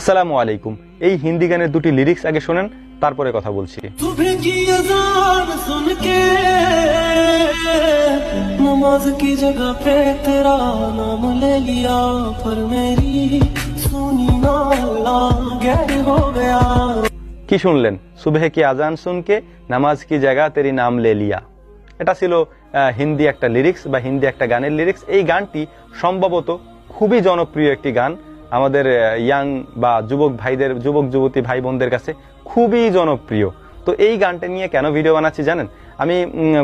আসসালামু আলাইকুম। এই হিন্দি গানের দুটি লিরিক্স আগে শোনেন, তারপরে কথা বলছি। सुबह की अजान सुन के नमाज की जगह पे तेरा नाम ले लिया, पर मेरी सुनी ना अल्लाह गैर हो गया। কি শুনলেন? সুবহে কি আজান শুনকে নামাজ কি জায়গা তেরি নাম লে লিয়া। এটা ছিল হিন্দি একটা লিরিক্স বা হিন্দি একটা গানের লিরিক্স। এই গানটি সম্ভবত খুবই জনপ্রিয় একটি গান আমাদের ইয়াং বা যুবক ভাইদের, যুবক যুবতী ভাই বোনদের কাছে খুবই জনপ্রিয়। তো এই গানটা নিয়ে কেন ভিডিও বানাচ্ছি জানেন? আমি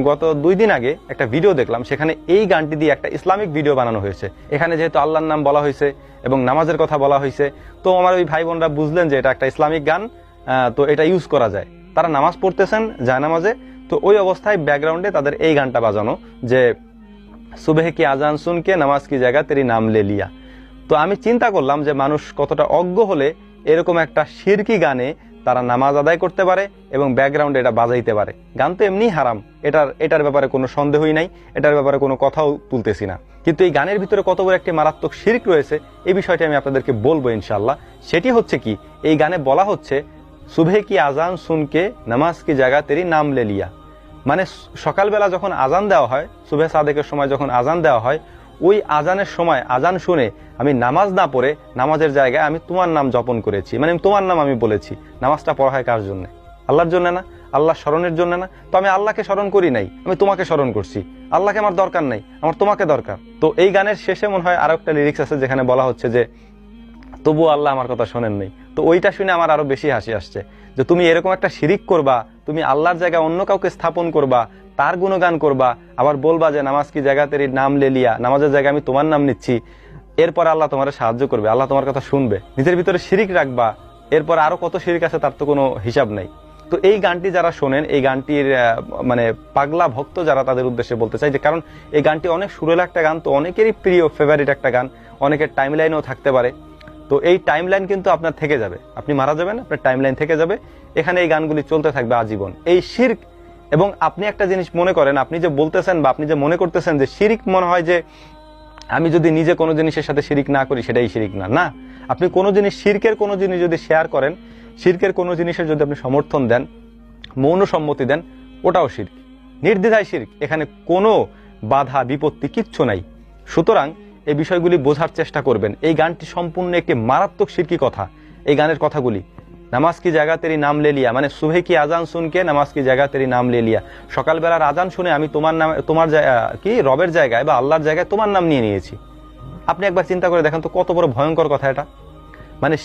গত 2 দিন আগে একটা ভিডিও দেখলাম, সেখানে এই গানটি দিয়ে একটা ইসলামিক ভিডিও বানানো হয়েছে। এখানে যেহেতু আল্লাহর নাম বলা হয়েছে এবং নামাজের কথা বলা হয়েছে, তো আমার ওই ভাই বোনরা বুঝলেন যে এটা একটা ইসলামিক গান, তো এটা ইউজ করা যায়। তারা নামাজ পড়তেছেন জায়নামাজে, তো ওই অবস্থায় ব্যাকগ্রাউন্ডে তাদের এই গানটা বাজানো যে সুবহে কি আজান শুনকে নামাজ কি জায়গা তেরি নাম লে লিয়া। তো আমি চিন্তা করলাম যে মানুষ কতটা অজ্ঞ হলে এরকম একটা শিরকি গানে তারা নামাজ আদায় করতে পারে এবং ব্যাকগ্রাউন্ডে এটা বাজাইতে পারে। গান তো এমনি হারাম, এটার ব্যাপারে কোনো সন্দেহই নাই, এটার ব্যাপারে কোনো কথাও তুলতেছি না। কিন্তু এই গানের ভিতরে কত বড় একটি মারাত্মক শিরক রয়েছে, এই বিষয়টি আমি আপনাদেরকে বলবো ইনশাআল্লাহ। সেটি হচ্ছে কি, এই গানে বলা হচ্ছে সুবহে কি আজান শুনকে নামাজ কি জায়গা তেরি নাম লে লিয়া। মানে সকালবেলা যখন আজান দেওয়া হয়, সুবহে সাদেকের সময় যখন আজান দেওয়া হয়, ওই আজানের সময় আজান শুনে আমি নামাজ না পড়ে নামাজের জায়গায় আমি তোমার নাম জপন করেছি, মানে তোমার নাম আমি বলেছি। নামাজটা পড়া হয় কার জন্য? আল্লাহর জন্য না, আল্লাহ স্মরণের জন্য না। তো আমি আল্লাহকে স্মরণ করি নাই, আমি তোমাকে স্মরণ করছি। আল্লাহকে আমার দরকার নাই, আমার তোমাকে দরকার। তো এই গানের শেষে মনে হয় আরো একটা লিরিক্স আছে যেখানে বলা হচ্ছে যে তবুও আল্লাহ আমার কথা শোনেন নাই। তো ওইটা শুনে আমার আরো বেশি হাসি আসছে যে তুমি এরকম একটা শিরিক করবা, তুমি আল্লাহর জায়গায় অন্য কাউকে স্থাপন করবা, তার গুণগান করবা, আবার বলবা যে নামাজ কি জায়গা তেরি নাম লে লিয়া, নামাজের জায়গায় আমি তোমার নাম নিচ্ছি। এরপর আল্লাহ তোমার সাহায্য করবে, আল্লাহ তোমার কথা শুনবে। নিজের ভিতরে শিরিক রাখবা, এরপর আরো কত শিরিক আছে তার তো কোনো হিসাব নাই। তো এই গানটি যারা শোনেন, এই গানটির মানে পাগলা ভক্ত যারা, তাদের উদ্দেশ্যে বলতে চাই যে কারণ এই গানটি অনেক সুরেলা একটা গান, তো অনেকেরই প্রিয় ফেভারিট একটা গান, অনেকের টাইম লাইনেও থাকতে পারে। তো এই টাইম লাইন কিন্তু আপনার থেকে যাবে, আপনি মারা যাবেন, আপনার টাইম লাইন থেকে যাবে, এখানে এই গানগুলি চলতে থাকবে আজীবন। এই শিরক, এবং আপনি একটা জিনিস মনে করেন, আপনি যে বলতেছেন বা আপনি যে মনে করতেছেন যে শিরিক মনে হয় যে আমি যদি নিজে কোনো জিনিসের সাথে শিরিক না করি সেটাই শিরিক। না, না, আপনি কোনো জিনিস, শিরকের কোনো জিনিস যদি শেয়ার করেন, শিরকের কোনো জিনিসের যদি আপনি সমর্থন দেন, মৌন সম্মতি দেন, ওটাও শিরক, নির্দ্বিধায় শিরক। এখানে কোনো বাধা বিপত্তি কিচ্ছু নাই। সুতরাং এই বিষয়গুলি বোঝার চেষ্টা করবেন। এই গানটি সম্পূর্ণ একটি মারাত্মক শিরকি কথা। এই গানের কথাগুলি নামাজ কি জায়গা তেরি নাম লে লিয়া, মানে সুবহে কি আজান শুনকে নামাজ কি জায়গা তেরি নাম লে লিয়া, সকালবেলার আজান শুনে আমি তোমার নাম, তোমার কি রবের জায়গায় বা আল্লাহর জায়গায় তোমার নাম নিয়ে নিয়েছি। আপনি একবার চিন্তা করে দেখেন তো কত বড় ভয়ঙ্কর কথা এটা।